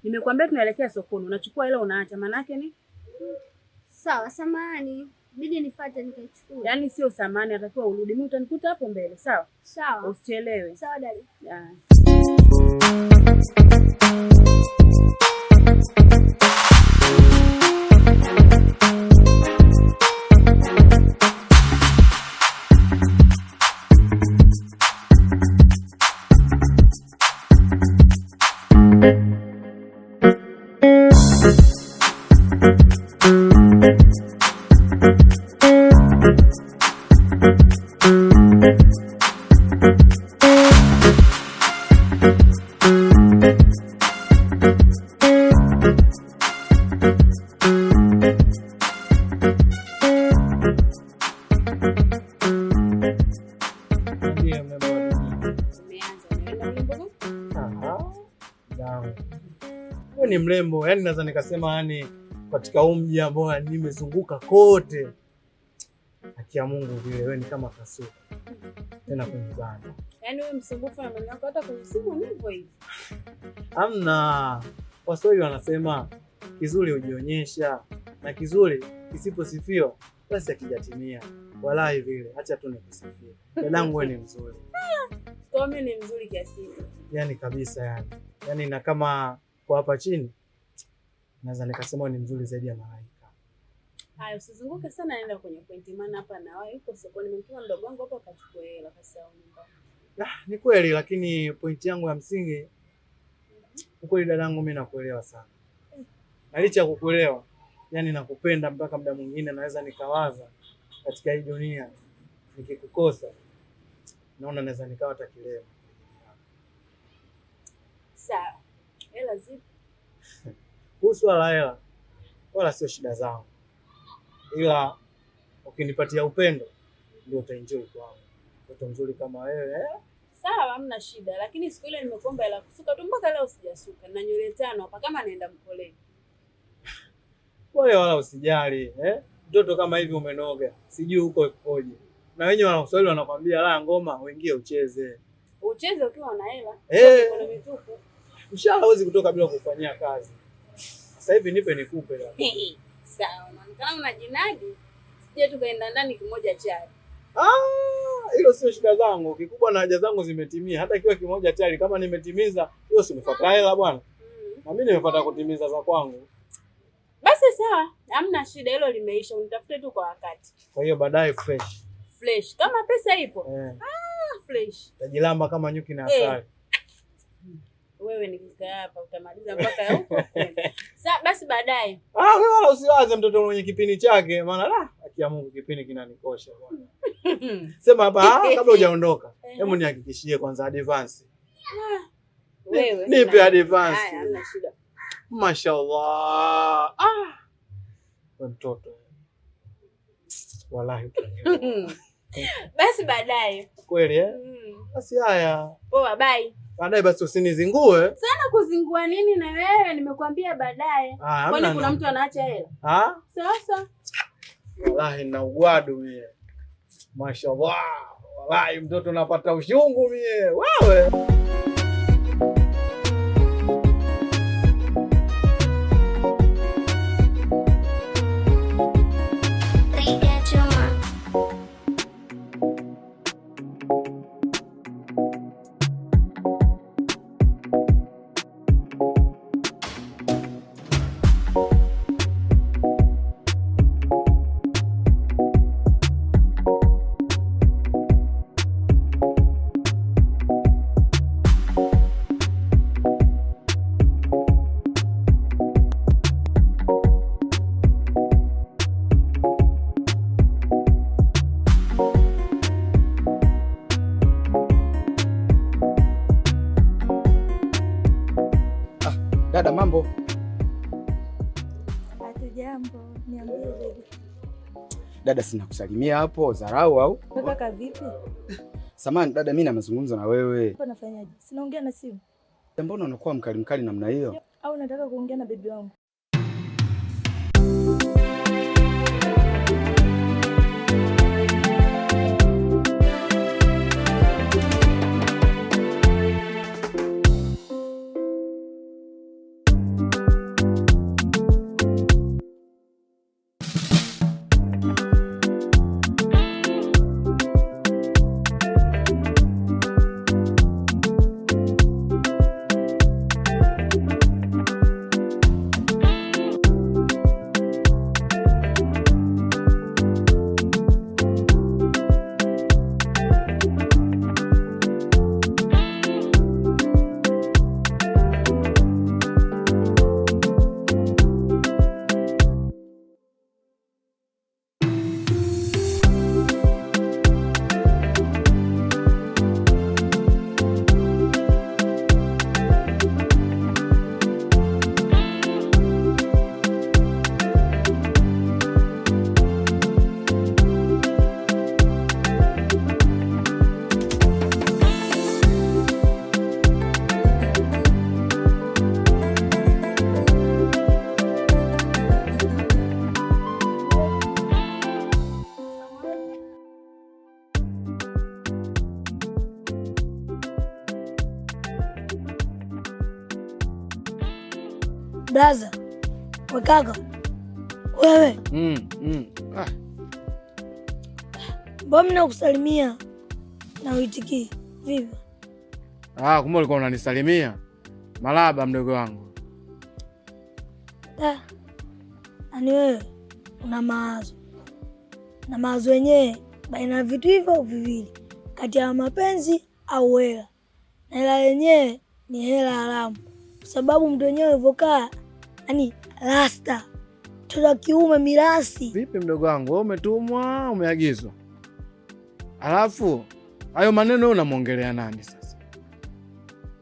Nimekwambia tunaelekea sokoni, unachukua ile unaacha, maana yake ni sawa. Samahani, bidi nifuate nikachukue. Yaani sio samahani, atakiwa urudi. Mimi utanikuta hapo mbele, sawa? Sawa. Usichelewe. Sawa dada. Ni mrembo, yani naweza nikasema yani katika mji ambao nimezunguka kote, haki ya Mungu vile wewe ni kama kasuku tena kwenye banda. Yaani wewe msumbufu na mimi hata kwenye simu ndivyo hivi. Hamna. Waswahili wanasema kizuri hujionyesha na kizuri kisiposifiwa basi hakijatimia. Wallahi vile, acha tu nikusifie. Dadangu wewe ni mzuri. Kwa mimi ni mzuri kiasi hicho. Yaani kabisa yani. Yaani na kama kwa hapa chini naweza nikasema ni mzuri zaidi ya malaika. Haya, usizunguke sana, naenda kwenye pointi, maana hapa na wewe uko sokoni, nimemtuma mdogo wangu hapo akachukua hela kasi au nyumbani. Ni kweli, lakini pointi yangu ya msingi ukweli, dadangu mimi nakuelewa sana. Na licha ya kukuelewa, yani nakupenda mpaka muda mwingine naweza nikawaza katika hii dunia nikikukosa naona naweza nikawa takilema. Sawa. Hela zipi? Kuhusu hela wala sio shida zangu. Ila ukinipatia upendo ndio utaenjoy kwangu. Mtoto mzuri kama wewe Sawa, hamna shida, lakini siku ile nimekuomba hela kusuka tu mpaka leo sijasuka. Na nywele 5 hapa kama naenda mkoleni. Wewe wala usijali, Mtoto kama hivi umenoga. Sijui huko ikoje. Na wenyewe Waswahili wanakwambia la ngoma uingie ucheze. Ucheze ukiwa una hela. Kuna mitupu. Mshahara hauwezi kutoka bila kufanyia kazi. Sasa hivi nipe nikupe la. Sawa, kama unajinadi sije tukaenda ndani kimoja chali. Hilo sio shida zangu. Kikubwa na haja zangu zimetimia. Hata kiwa kimoja chali kama nimetimiza, hiyo si nifuata hela bwana. Na mimi nimefuata kutimiza za kwangu. Basi sawa, hamna shida, hilo limeisha. Unitafute tu kwa wakati. Kwa hiyo baadaye fresh. Fresh. Kama pesa ipo. Fresh. Tajilamba kama nyuki na asali. Wewe nikikaa hapa utamaliza mpaka ya huko. Sasa basi baadaye. Wewe wala usiwaze mtoto mwenye kipini chake, maana haki ya Mungu kipini kinanikosha bwana. Sema hapa kabla hujaondoka. Hebu nihakikishie kwanza advance. Wewe. Nipe advance. Haya, hamna shida. Mashaallah. Wewe mtoto. Wallahi. Basi baadaye. Kweli Basi haya. Poa, bye. Baadaye basi usinizingue. Sana kuzingua nini na wewe? Nimekwambia baadaye. Kwani kuna mtu anaacha hela? Sasa. Wallahi na ugwadu mie. Mashaallah. Wallahi mtoto napata ushungu mie. Wewe. Jambo, niambie baby. Dada, sina kusalimia hapo, dharau au? Kaka vipi? Samahani dada, mimi na mazungumzo na wewe. Hapa nafanyaje? Sinaongea na simu. Mbona unakuwa mkali namna hiyo? Au unataka kuongea na bibi wangu? Blaza, wekaka wewe. Mbona mimi nakusalimia na uitiki vipi? Kumbe ulikuwa unanisalimia. Marahaba mdogo wangu. Ani wewe una mawazo. Na mawazo yenyewe baina ya vitu hivyo viwili, kati ya mapenzi au hela. Na hela yenyewe ni hela haramu. Kwa sababu mtu wenyewe alivyokaa, yani rasta. Mtoto kiume mirasi. Vipi mdogo wangu, wewe umetumwa, umeagizwa? Alafu hayo maneno unamwongelea nani sasa?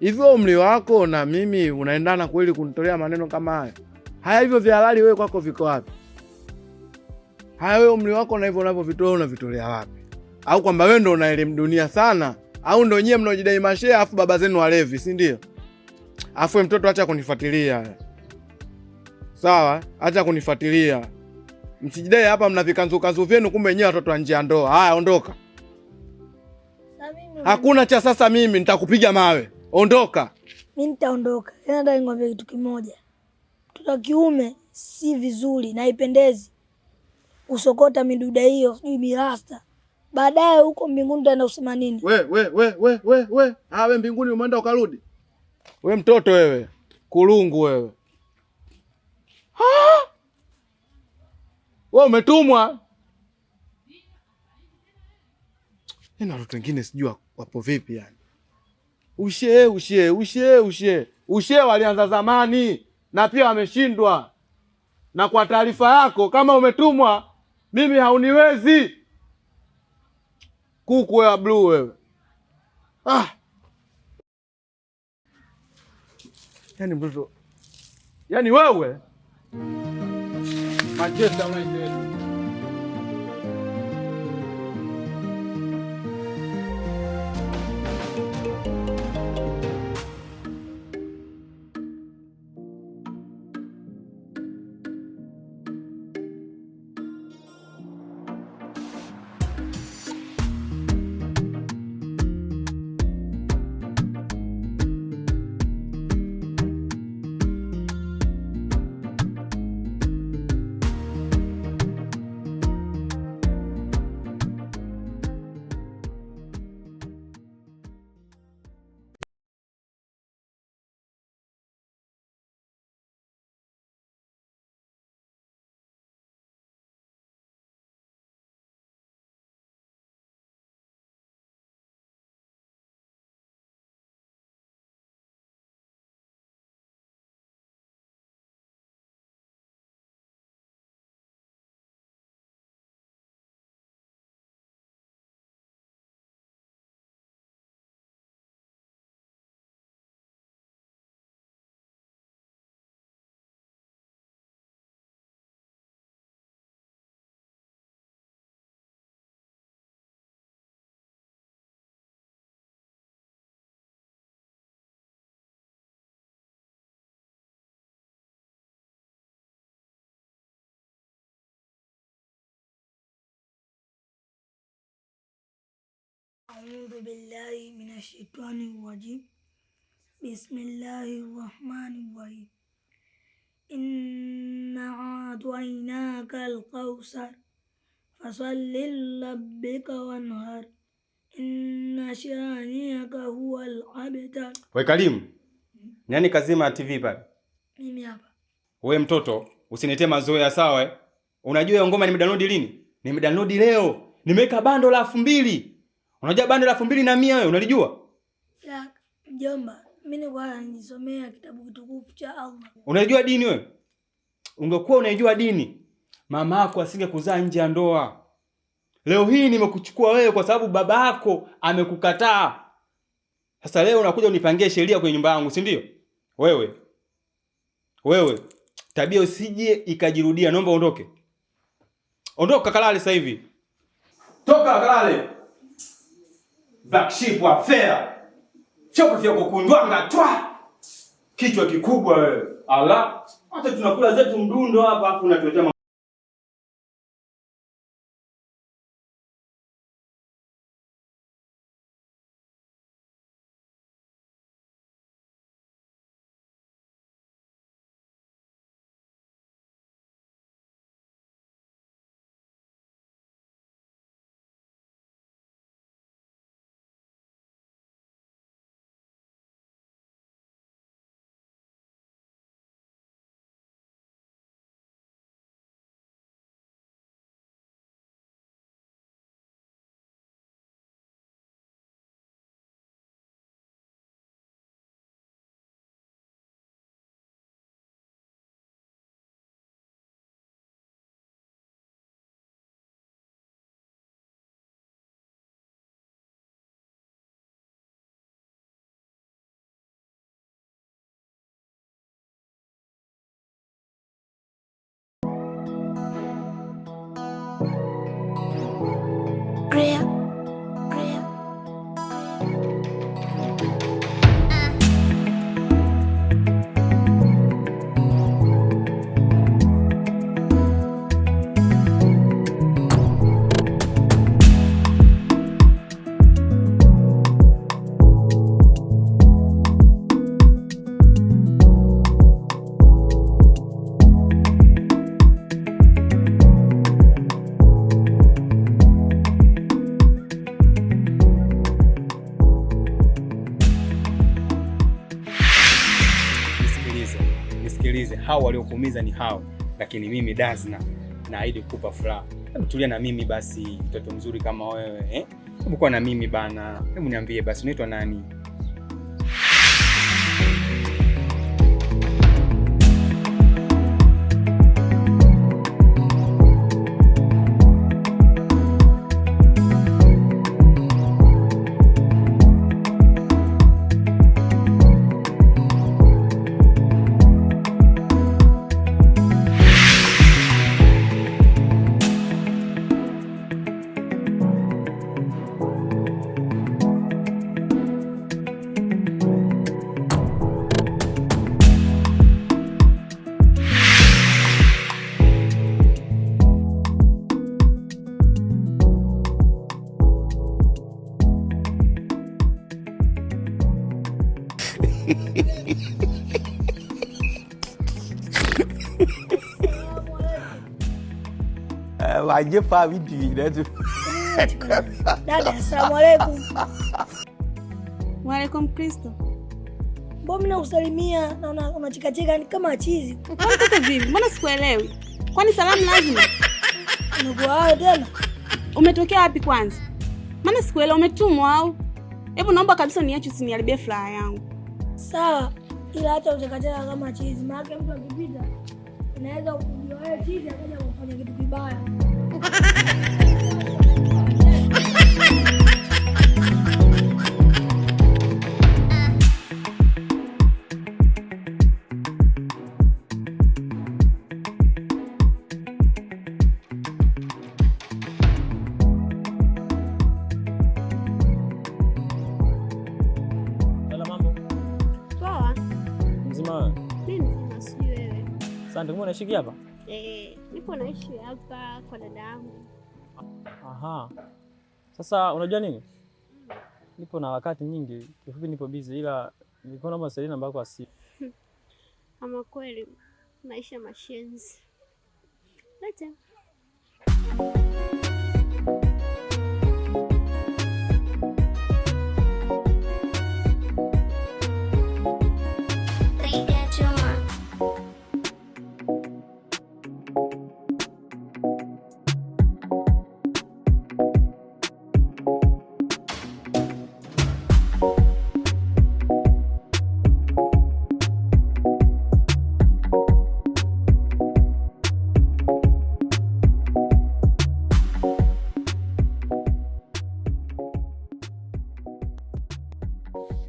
Hivyo umri wako na mimi unaendana kweli kunitolea maneno kama haya? Haya hivyo vya halali wewe kwako viko wapi? Haya wewe umri wako na hivyo unavyovitoa unavitolea wapi? Au kwamba wewe ndo una elimu dunia sana? Au ndo nyewe mnaojidai mashehe afu baba zenu walevi, si ndio? Afu mtoto acha kunifuatilia. Sawa, acha kunifuatilia. Msijidai hapa mna vikanzu vyenu kumbe wenyewe watoto wa nje ya ndoa. Haya ondoka. Hakuna cha sasa, mimi nitakupiga mawe. Ondoka. Mimi nitaondoka. Nataka nikwambie kitu kimoja. Mtoto kiume si vizuri na haipendezi usokota miduda hiyo, sijui mirasta. Baadaye huko mbinguni utaenda kusema nini? We. We mbinguni umeenda ukarudi? We mtoto wewe. Kulungu wewe. Wewe umetumwa. Na watu wengine sijui wapo vipi yani. Ushe walianza zamani na pia wameshindwa. Na kwa taarifa yako, kama umetumwa, mimi hauniwezi. Kuku wewe blue wewe. Yaani mtoto. Yaani wewe. Manchester United. A'udhu billahi minash shaitani rajim. Bismillahir rahmanir rahim. Inna a'tainaka al-kawthar fasalli lirabbika wanhar. Inna shani'aka huwal abtar. Wewe Karim. Nani kazima TV pale? Mimi hapa. Wewe mtoto, usiniletee mazoea sawa eh? Unajua hiyo ngoma nimedownload lini? Nimedownload leo. Nimeweka bando la 2000. Unajua bando la 2100 wewe unalijua? Ya mjomba, mimi nilikuwa nisomea kitabu kitukufu cha Allah. Unajua dini wewe? Ungekuwa unajua dini, mama yako asingekuzaa nje ya ndoa. Leo hii nimekuchukua wewe kwa sababu baba yako amekukataa. Sasa leo unakuja unipangie sheria kwenye nyumba yangu, si ndio? Wewe, tabia usije ikajirudia, naomba uondoke. Ondoka kalale sasa hivi. Toka kalale. Black sheep wa fair. Choka vya kukundwanga twa. Kichwa kikubwa wewe. Allah, hata tunakula zetu mdundo hapa afu unatuletea hao waliokuumiza ni hao, lakini mimi Dazna naahidi kukupa furaha. Hebu tulia na mimi basi, mtoto mzuri kama wewe eh? Hebu kuwa na mimi bana. Hebu niambie basi unaitwa nani? Waje pa video tu. Dada, asalamu alaykum. Wa alaykum Kristo. Mbona mimi nakusalimia na unachekacheka ni kama chizi. Mtoto vipi? Mbona sikuelewi? Kwani salamu lazima? Unakuwa tena? Umetokea wapi kwanza? Maana sikuelewa, umetumwa au? Hebu naomba kabisa niache usiniharibie furaha yangu. Sawa, ila hata uchekacheka kama chizi, maana mtu akipita unaweza kujua wewe chizi akaja kufanya kitu kibaya. Asante, mbona unaishi hapa? Nipo naishi hapa kwa dada yangu. Aha. Sasa unajua nini? nipo na wakati nyingi, kifupi nipo busy, ila nilikuwa naomba Selina namba yako ya simu. Ama kweli maisha mashenzi. Leta.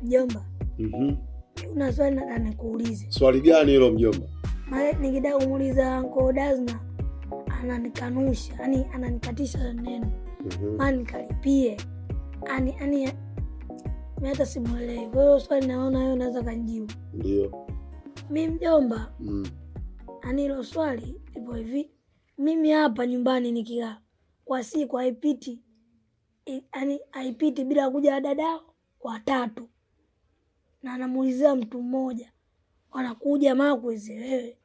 Mjomba. Una swali nataka nikuulize. Swali gani hilo mjomba? Nikitaka kumuuliza Uncle Dazna ananikanusha, yani ananikatisha neno. Nikalipie. Mimi hata simuelewi. Kwa hiyo swali naona wewe unaweza kanijibu. Ndio. Mimi mjomba. Hilo swali lipo hivi. Mimi hapa nyumbani nikikaa kwa siku haipiti. Haipiti bila kuja dadao watatu. Na anamuulizia mtu mmoja. Wanakuja makweze wewe.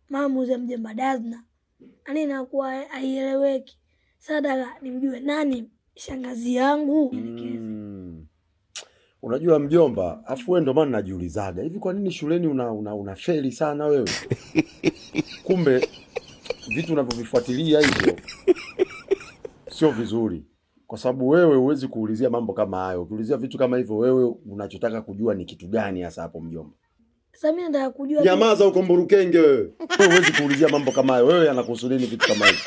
Maamuze mjomba Dazna. Inakuwa haieleweki. Sasa nimjue nani shangazi yangu. Unajua mjomba, afu wewe ndo maana najiulizaga. Hivi kwa nini shuleni una feli sana wewe? Kumbe vitu unavyovifuatilia hivyo sio vizuri. Kwa sababu wewe huwezi kuulizia mambo kama hayo. Ukiulizia vitu kama hivyo wewe unachotaka kujua ni kitu gani hasa hapo mjomba? Sasa mimi nataka kujua. Nyamaza uko mburukenge wewe. Wewe huwezi kuulizia mambo kama hayo. Wewe anakuhusu nini vitu kama hivyo?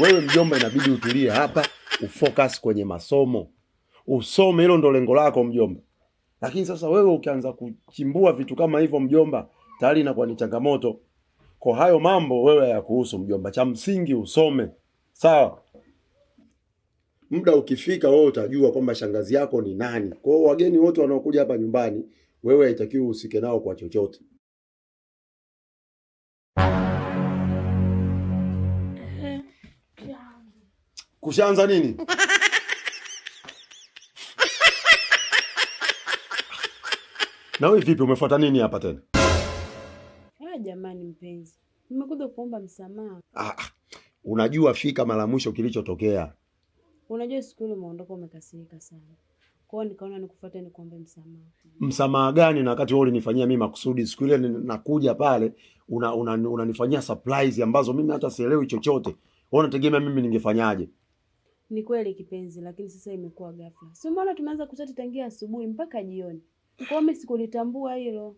Wewe mjomba inabidi utulie hapa, ufocus kwenye masomo. Usome, hilo ndo lengo lako mjomba. Lakini sasa wewe ukianza kuchimbua vitu kama hivyo mjomba, tayari inakuwa ni changamoto. Kwa hayo mambo wewe hayakuhusu mjomba. Cha msingi usome. Sawa? Muda ukifika wewe utajua kwamba shangazi yako ni nani. Kwa hiyo wageni wote wanaokuja hapa nyumbani, wewe haitakiwi usike nao kwa chochote. Kushaanza nini? Na wewe vipi umefuata nini hapa tena? Jamani mpenzi. Nimekuja kuomba msamaha. Unajua fika mara mwisho kilichotokea. Unajua siku ile umeondoka umekasirika sana. Kwa hiyo nikaona nikufuate nikuombe msamaha. Msamaha gani na wakati wewe ulinifanyia mimi makusudi? Siku ile nakuja pale unanifanyia surprise ambazo mimi hata sielewi chochote. Wewe unategemea mimi ningefanyaje? Ni kweli kipenzi, lakini sasa imekuwa ghafla. Sio maana tumeanza kuchati tangia asubuhi mpaka jioni. Kwa hiyo mimi sikulitambua hilo.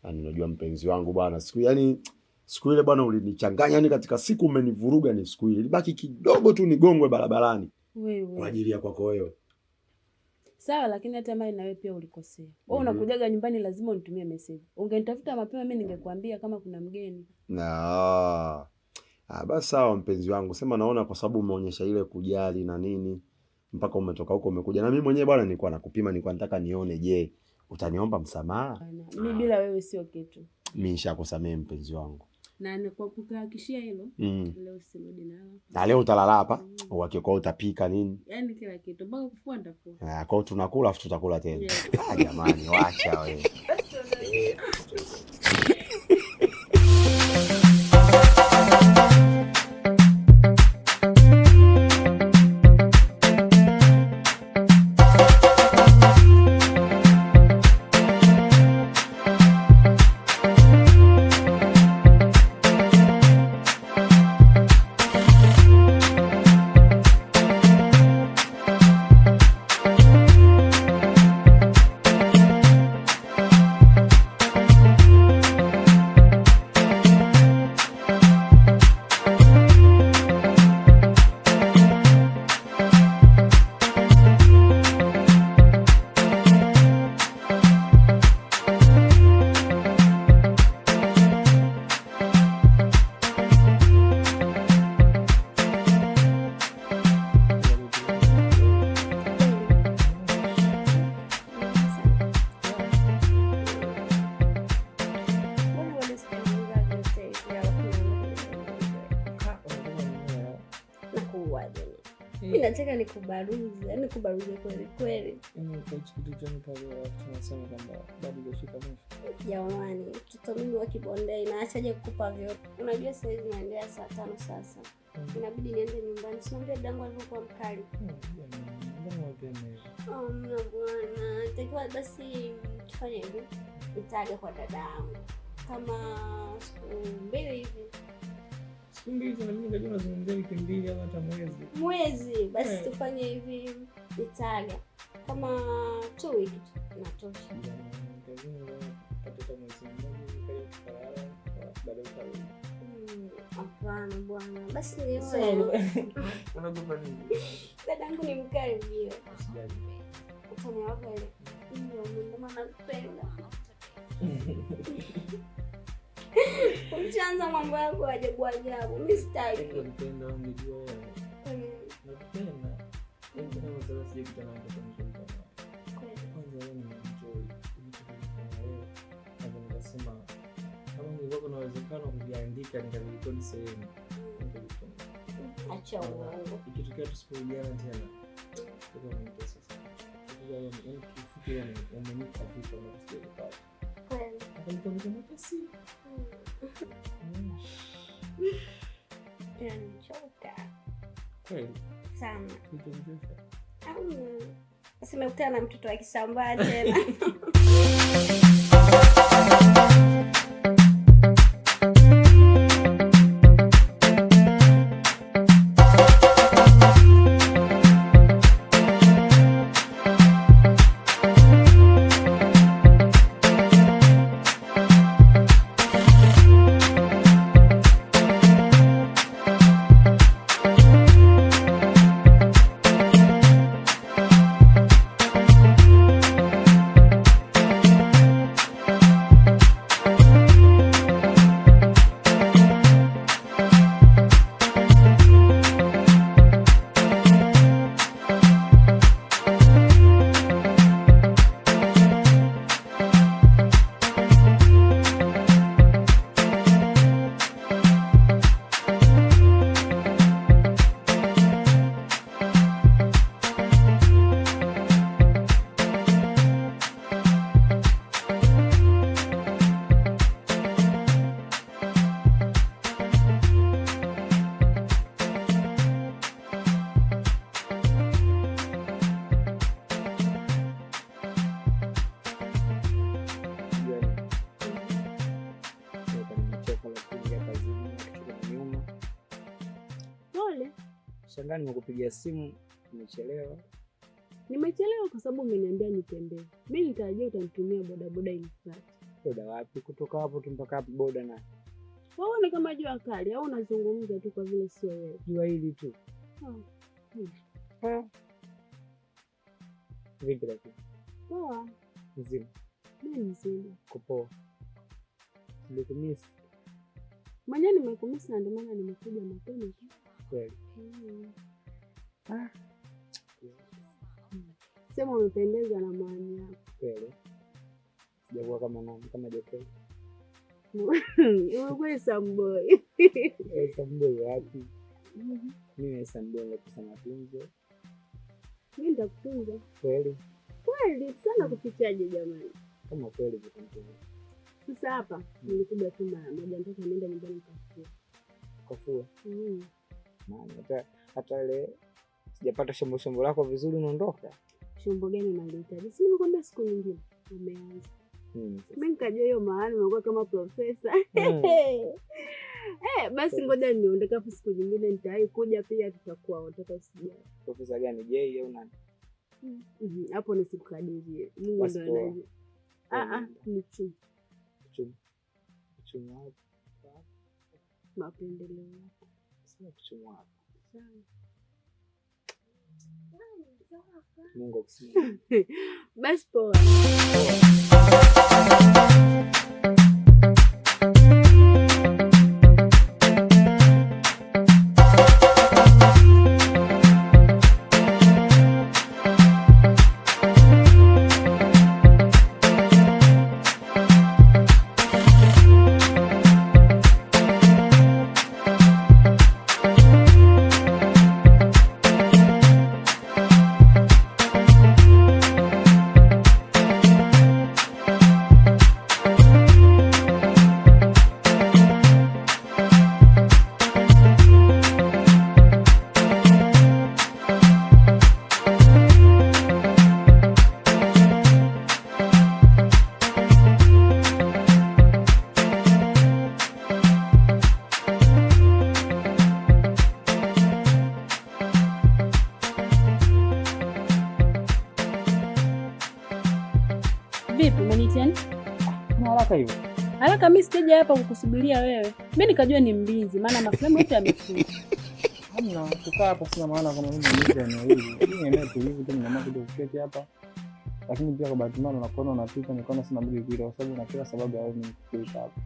Unajua mpenzi wangu bwana, siku ile bwana ulinichanganya, katika siku umenivuruga. Ni siku ile libaki kidogo tu nigongwe barabarani wewe kwa ajili ya kwako wewe. Sawa, lakini hata mimi na wewe pia ulikosea. Wewe unakujaga nyumbani lazima unitumie message. Ungenitafuta mapema mimi ningekuambia kama kuna mgeni. Basi sawa mpenzi wangu, sema naona kwa sababu umeonyesha ile kujali na nini mpaka umetoka huko umekuja. Na mimi mwenyewe bwana nilikuwa nakupima, nilikuwa nataka nione je, utaniomba msamaha? Mimi bila wewe sio kitu. Mimi nishakusamehe mpenzi wangu. Na nikuhakikishia hilo, leo sirudi nalo. Na leo utalala hapa, uhakika utapika nini? Yaani kila kitu, mpaka kufua ndafua. Kwa hiyo tunakula afu tutakula tena. Jamani, wacha wewe. Mimi nataka nikubaruze, yaani nikubaruze kweli kweli. Kwa kitu gani pale tunasema kwamba bado hujafika mwisho? Jamani, mtoto mimi wa kibondei naachaje kukupa vyote? Unajua sasa hivi naendelea saa 5 sasa. Inabidi niende nyumbani. Simwambie dadangu alivyokuwa mkali. Mbona unapenda hivyo? Mna bwana, itakiwa basi tufanye hivi. Nitaga kwa dadangu kama siku 2 hivi. Siku 2 na mimi ngajua nazungumzia wiki 2 au hata mwezi. Basi tufanye hivi, nitaga kama 2 wiki natosha. Hapana bwana, basi niwe unagopa nini? dadangu ni mkali vile. Utaniwapa ile ndio maana nakupenda. Ukianza mambo yako ajabu ajabu, mimi sitaki. Nakupenda, unijua wewe. Nakupenda. Ndio kama sasa sije kutana na mtu mzuri kama. Kwanza wewe ni enjoy. Hapo nikasema kama ningekuwa kuna uwezekano kujiandika nikarekodi sehemu. Acha uongo. Ikitokea tusiporudiana tena. Kwa nini sasa? Kwa hiyo ni kifupi yani umenipa vitu ambavyo sijapata. Kweli. Hapo ndio pesi. Yani choka. Kweli. Sana. Nitongeza. Sasa nimekutana na mtoto wa Kisambaa tena. Shangaa nimekupigia simu umechelewa. Nimechelewa kwa sababu umeniambia nitembee. Mimi nitarajia utanitumia bodaboda inifuate. Boda wapi? Kutoka hapo tu mpaka hapo boda na. Wewe ni kama jua kali au unazungumza tu kwa vile sio wewe? Jua hili tu. Vipi lakini? Poa. Mzima. Mimi mzima. Kupoa. Nilikumisi. Mwenyewe nimekumisi na ndio maana nimekuja mapema tu. Kweli. Sema umependeza na maani yako. Kweli. Sijakuwa kama nani, kama Jokeli. Wewe samboy. Samboy wapi? Mimi samboy nakusa matunzo. Mimi nitakutunza. Kweli. Kweli sana kufichaje jamani? Kama kweli vitamtunza. Sasa hapa nilikuja tu mara moja nataka niende nyumbani kafua. Kafua. Maana hata ile sijapata shombo lako vizuri unaondoka. Shombo gani unalihitaji? Si nimekwambia siku nyingine umeanza. Mimi nikajua hiyo mahali unakuwa kama profesa. Basi ngoja niondoke hapo siku nyingine nitawahi kuja pia tutakuwa wote usijali. Profesa gani? J au nani? Hapo ni sikukadirie. Mungu ndo anajua. Ni chuma. Chuma hapo. Mapendeleo yako. Sio chuma hapo. Sawa. Mungu akusikie. Basi poa. Binti yani? Kuna haraka hiyo? Haraka mimi sije hapa kukusubiria wewe. Mimi nikajua ni mlinzi maana maflamu yote yamefunga. Hamna, kukaa hapa sina maana kama mimi mlinzi eneo hili. Mimi eneo tulivu tu nina mambo kuketi hapa. Lakini pia kwa bahati mbaya unakuona unapita nikaona sina budi kuita kwa sababu na kila sababu ya wewe kuita hapa.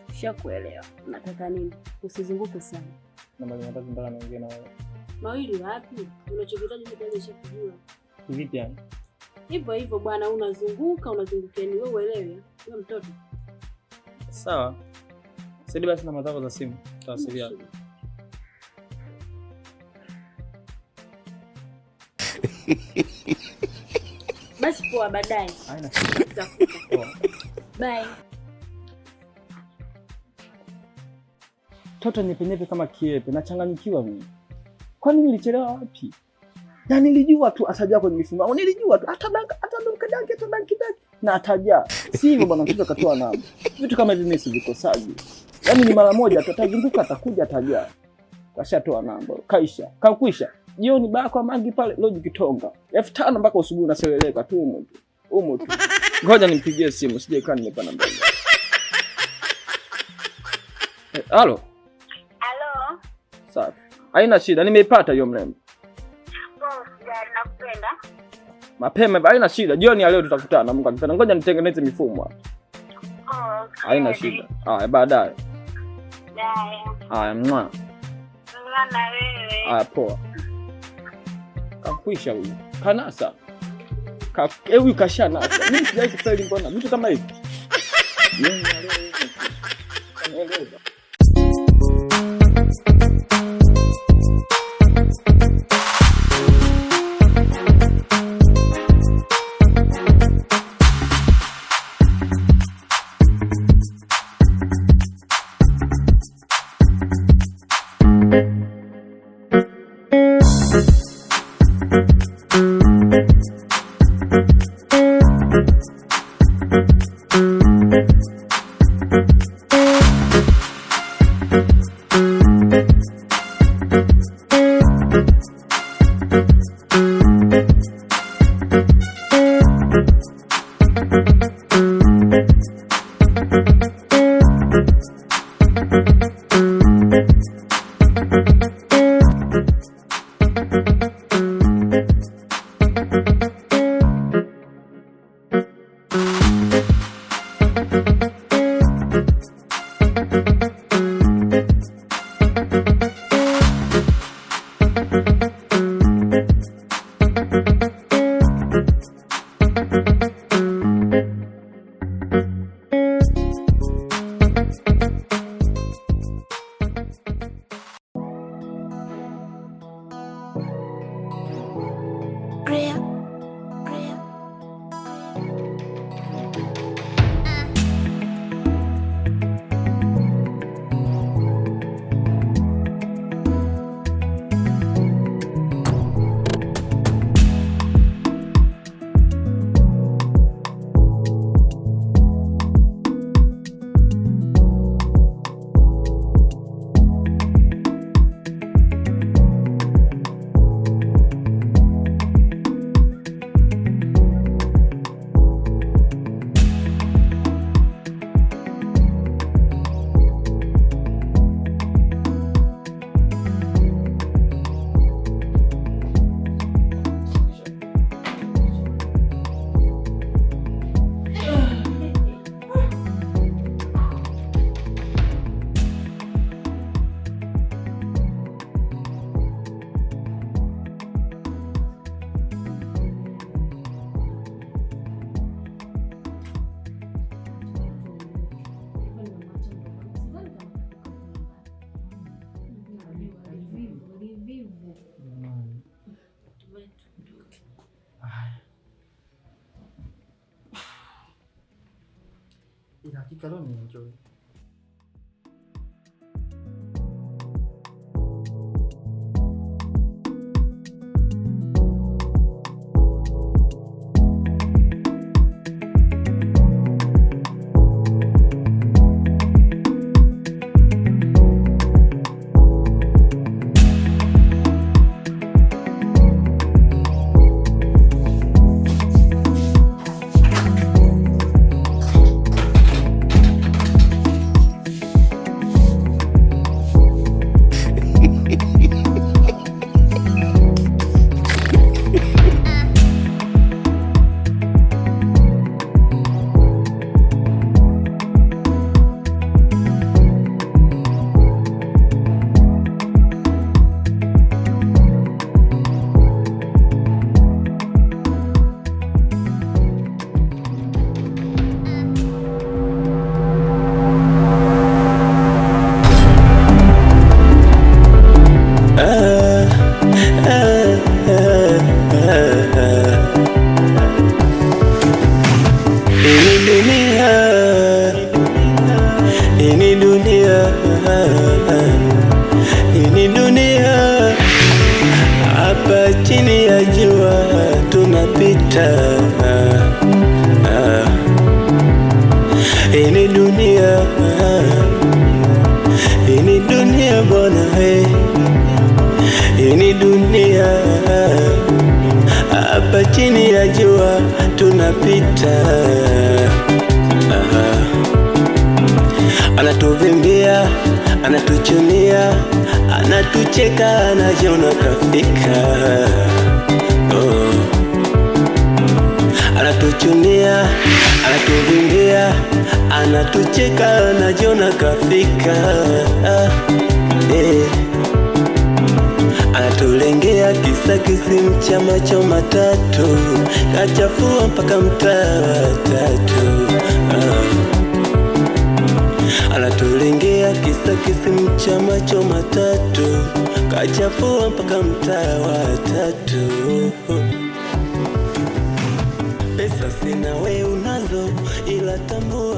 Ushakuelewa. Unataka nini? Usizunguke sana. Namba 3 nataka niongee na wewe. Mawili wapi? Unachokitaji mimi ndio nishakujua. Vipi yani? Hivyo hivyo bwana, unazungukia ni wewe uelewe. Wewe mtoto. Sawa. Sasa basi namba zako za simu tutawasiliana. Basi poa, baadaye. Haina shida. Bye. Toto nipenyepe kama kiepe, nachanganyikiwa mimi. Kwani nilichelewa wapi? Na nilijua tu ataja kwenye mifumo. Nilijua tu atadanga na ataja. Si hivyo bwana, mtoto katoa namba. Vitu kama hivi mimi sivikosaji. Yaani ni mara moja tu atazunguka atakuja ataja. Kashatoa namba. Kaisha. Kakwisha. Jioni bako mangi pale logic tonga. 5000 mpaka usubuhi unaseleleka tu umo tu. Ngoja nimpigie simu sije kaa nimepa namba. Halo. Halo. Safi. Haina shida, nimeipata hiyo mrembo. Nakupenda. Mapema, haina shida. Jioni ya leo tutakutana. Mungu akipenda. Ngoja nitengeneze mifumo hapa. Haina shida. Haya, baadaye. Haya, mwa. Na wewe. Haya, poa. Kakwisha huyu. Kanasa. Huyu kashanasa. Mimi sijai kufaili mbona vitu kama hivi. Jioni ya leo. Kanaeleza. Ila hakika leo nimeenjoy. tunapita. Hii ni dunia, hii ni dunia bwana, hii ni dunia. Hapa chini ya jua tunapita. Anatuvimbia, anatuchunia, anatucheka, anajiona kafika. Anatuchunia, anatuvimbia, anatucheka, anajiona kafika. Anatulengea kisa kisimu cha macho matatu, kachafua mpaka mtaa wa tatu. Anatulengea kisa kisimu cha macho matatu, kachafua mpaka mtaa wa tatu. Pesa sina we unazo, ila tambua